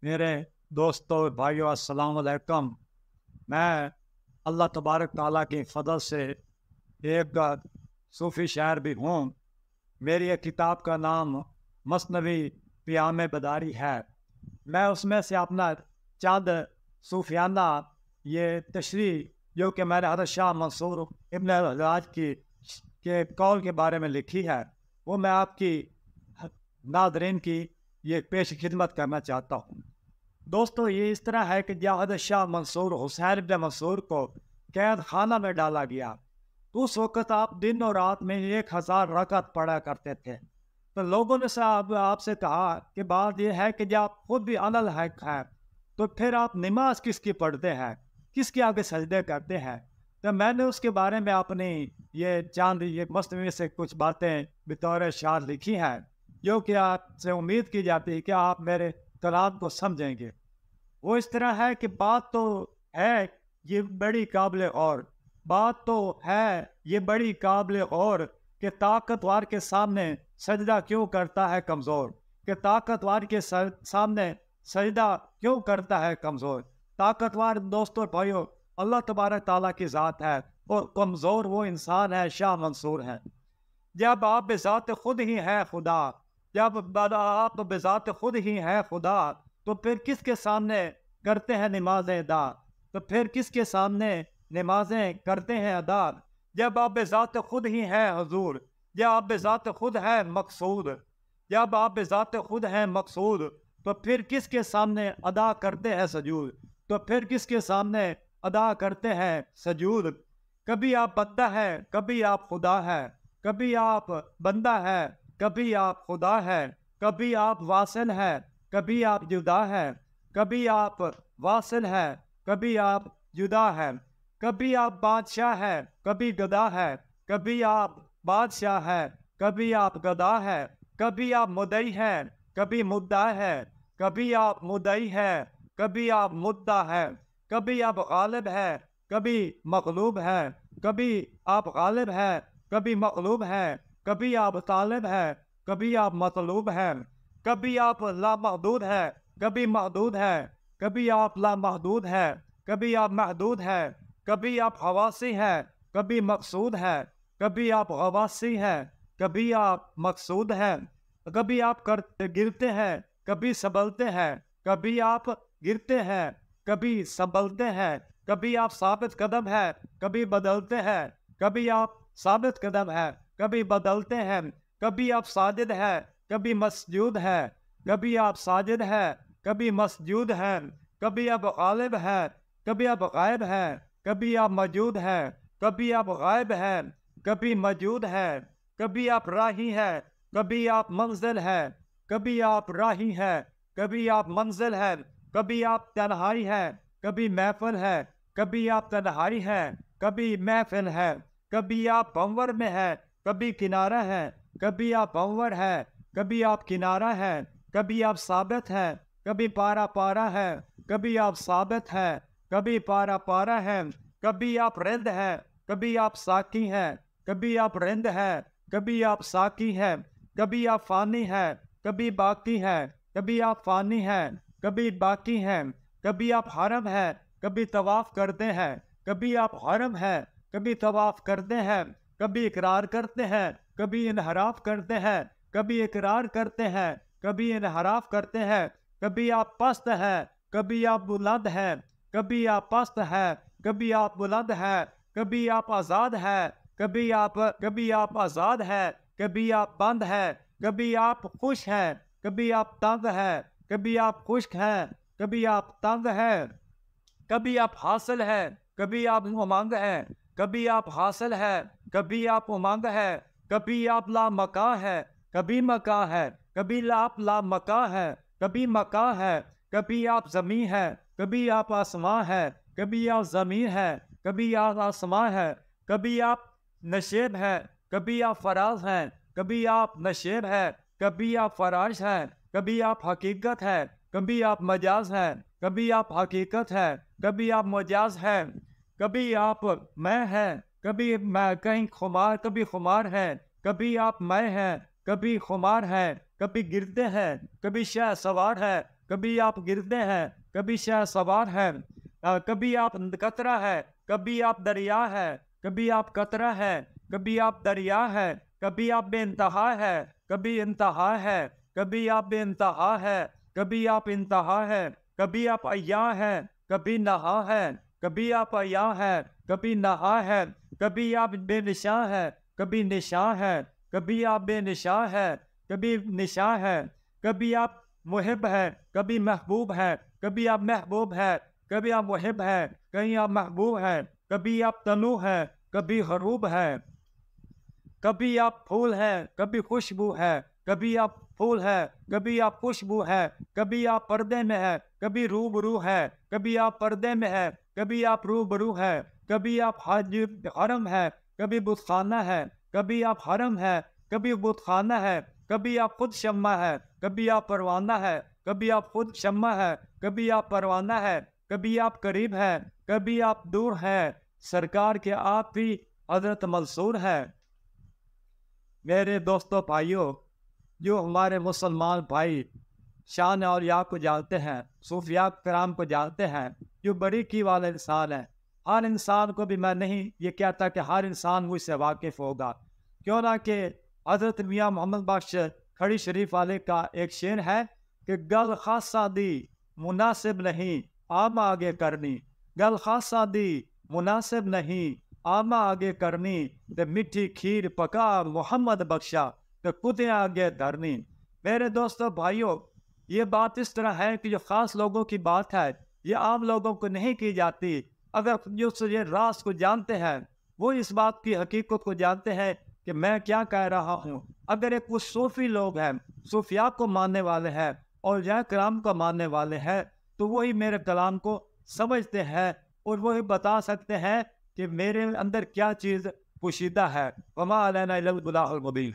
मेरे दोस्तों भाइयों अस्सलाम वालेकुम। मैं अल्लाह तबारक ताला की फ़ज़ल से एक सूफ़ी शायर भी हूँ। मेरी एक किताब का नाम मसनवी क़याम बदारी है। मैं उसमें से अपना चंद सूफियाना ये तशरीह जो कि मैंने हज़रत शाह मंसूर इब्न हज्जाज की के कौल के बारे में लिखी है, वो मैं आपकी नाज़रीन की ये पेश खिदमत करना चाहता हूँ। दोस्तों, ये इस तरह है कि जब हज़रत शाह मंसूर हुसैन इब्न मंसूर को कैद खाना में डाला गया, तो उस वक़्त आप दिन और रात में 1000 रकअत पढ़ा करते थे। तो लोगों ने साहब आपसे कहा कि बात यह है कि जब आप खुद भी अलल हक हैं, तो फिर आप नमाज किसकी पढ़ते हैं, किसके आगे सजदे करते हैं? तो मैंने उसके बारे में अपनी ये चंद ये मसनवी से कुछ बातें बतौर शार लिखी हैं, जो कि आपसे उम्मीद की जाती है कि आप मेरे कलाम को समझेंगे। वो इस तरह है कि बात तो है ये बड़ी काबिल और बात तो है ये बड़ी काबिल और कि ताकतवर के सामने सजदा क्यों करता है कमज़ोर, कि ताकतवर के सामने सजदा क्यों करता है कमज़ोर। ताकतवर दोस्तों भाइयों अल्लाह तबारक ताला की ज़ात है और कमज़ोर वो इंसान है, शाह मंसूर है। जब आप बेज़ात खुद ही हैं खुदा, जब आप बेज़ात खुद ही हैं खुदा, तो फिर किसके सामने करते हैं नमाज़ें अदा? तो फिर किसके सामने नमाज़ें करते हैं अदा? जब आप बेज़ात खुद ही हैं हुज़ूर, जब आप बेज़ात खुद हैं मकसूद, जब आप बेज़ात खुद हैं मकसूद, तो फिर किसके सामने अदा करते हैं सजूद? तो फिर किसके सामने अदा करते हैं सजूद? कभी आप बंदा है, कभी आप खुदा है, कभी आप बंदा है, कभी आप खुदा है, कभी आप वासिल है, कभी आप जुदा है, कभी आप वासिल है, कभी आप जुदा है, कभी आप बादशाह है, कभी गदा है, कभी आप बादशाह है, कभी आप गदा है, कभी आप मुद्दई है, कभी मुद्दा है, कभी आप मुद्दई है, कभी आप मुद्दा है, कभी आप गालिब है, कभी मगलूब है, कभी आप गालिब है, कभी मगलूब है, कभी आप तालिब है, कभी आप मतलूब है, कभी आप लामहदूद है, कभी महदूद है, कभी आप लामहदूद है, कभी आप महदूद है, कभी आप हवासी है, कभी मकसूद है, कभी आप हवासी है, कभी आप मकसूद है, कभी आप गिरते हैं, कभी संभलते हैं, कभी आप गिरते हैं, कभी संभलते हैं, कभी आप साबित कदम है, कभी बदलते हैं, कभी आप साबित कदम है, कभी बदलते हैं, कभी आप साजिद है, कभी मसजूद है, कभी आप साजिद है, कभी मसजूद है, कभी आप गालिब है, कभी आप गायब है, कभी आप मौजूद है, कभी आप गायब है, कभी मौजूद है, कभी आप राही है, कभी आप मंजिल है, कभी आप राही है, कभी आप मंजिल है, कभी आप तन्हाई है, कभी महफिल है, कभी आप तन्हाई है, कभी महफिल है, कभी आप भंवर में है, कभी किनारा है, कभी आप भंवर है, कभी आप किनारा है, कभी आप साबित है, कभी पारा पारा है, कभी आप साबित है, कभी पारा पारा है, कभी आप रिंद है, कभी आप साकी है, कभी आप रिंद है, कभी आप साकी है, कभी आप फानी है, कभी बाकी है, कभी आप फानी है, कभी बाकी है, कभी आप हरम है, कभी तवाफ करते हैं, कभी आप हरम है, कभी तवाफ करते हैं, कभी इकरार करते हैं, कभी इनहराफ करते हैं, कभी इकरार करते हैं, कभी इनहराफ करते हैं, कभी आप पस्त है, कभी आप बुलंद है, कभी आप पस्त है, कभी आप बुलंद है, कभी आप आज़ाद है, कभी आप आज़ाद है, कभी आप बंद है, कभी आप खुश हैं, कभी आप तंग है, कभी आप खुश्क हैं, कभी आप तंग है, कभी आप हासिल है, कभी आप उमंग है, कभी आप हासिल है, कभी आप उमंग है, कभी आप ला मका है, कभी मका है, कभी आप ला मका है, कभी मका है, कभी आप ज़मीं है, कभी आप आसमां है, कभी आप ज़मीन है, कभी आप आसमां है, कभी आप नशेब है, कभी आप फराज हैं, कभी आप नशेब है, कभी आप फराज हैं, कभी आप हकीकत है, कभी आप मजाज है, कभी आप हकीकत है, कभी आप मजाज है, कभी आप मैं है, कभी मैं कहीं खुमार, कभी खुमार है, कभी आप मैं है, कभी खुमार है, कभी गिरते हैं, कभी शाह सवार है, कभी आप गिरते हैं, कभी शाह सवार है, कभी आप कतरा है, कभी आप दरिया है, कभी आप कतरा है, कभी आप दरिया है, कभी आप बेइंतहा है, कभी इंतहा है, कभी आप बेइंतहा है, कभी आप इंतहा है, कभी आप अय्या है, कभी नहा है, कभी आप अय्या है, कभी नहा है, कभी आप बेनिशा है, कभी निशा है, कभी आप बेनिशा है, कभी निशा है, कभी आप मुहिब है, कभी महबूब है, कभी आप महबूब है, कभी आप मुहिब है, कहीं आप महबूब है, कभी आप तनु है, कभी हरूब है, कभी आप फूल है, कभी खुशबू है, कभी आप फूल है, कभी आप खुशबू है, कभी आप पर्दे में है, कभी रूबरू है, कभी आप पर्दे में है, कभी आप रूबरू है, कभी आप हरम है, कभी बुतखाना है, कभी आप हरम है, कभी बुतखाना है, कभी आप खुद शम्मा है, कभी आप परवाना है, कभी आप खुद शम्मा है, कभी आप परवाना है, कभी आप करीब है, कभी आप दूर है, सरकार के आप भी हजरत मंसूर है। मेरे दोस्तों भाइयों, जो हमारे मुसलमान भाई शान औलिया को जानते हैं, सूफिया कराम को जानते हैं, जो बड़ी की वाले इंसान है, हर इंसान को भी मैं नहीं ये कहता कि हर इंसान मुझसे वाकिफ़ होगा, क्यों ना कि हज़रत मियाँ मोहम्मद बख्श खड़ी शरीफ वाले का एक शेर है कि गल खासा दी मुनासिब नहीं आम आगे करनी, गल खासा दी मुनासिब नहीं आमा आगे करनी, ते मिठी खीर पका मोहम्मद बख्शा तो कुत्ते आगे धरनी। मेरे दोस्तों भाइयों, ये बात इस तरह है कि जो ख़ास लोगों की बात है ये आम लोगों को नहीं की जाती। अगर जो ये राज को जानते हैं वो इस बात की हकीकत को जानते हैं कि मैं क्या कह रहा हूँ। अगर एक कुछ सूफी लोग हैं, सूफिया को मानने वाले हैं और यह कलाम को मानने वाले हैं, तो वही मेरे कलाम को समझते हैं और वही बता सकते हैं कि मेरे अंदर क्या चीज़ पोशीदा है। वमा अलैना इल्लल बलागुल मुबीन।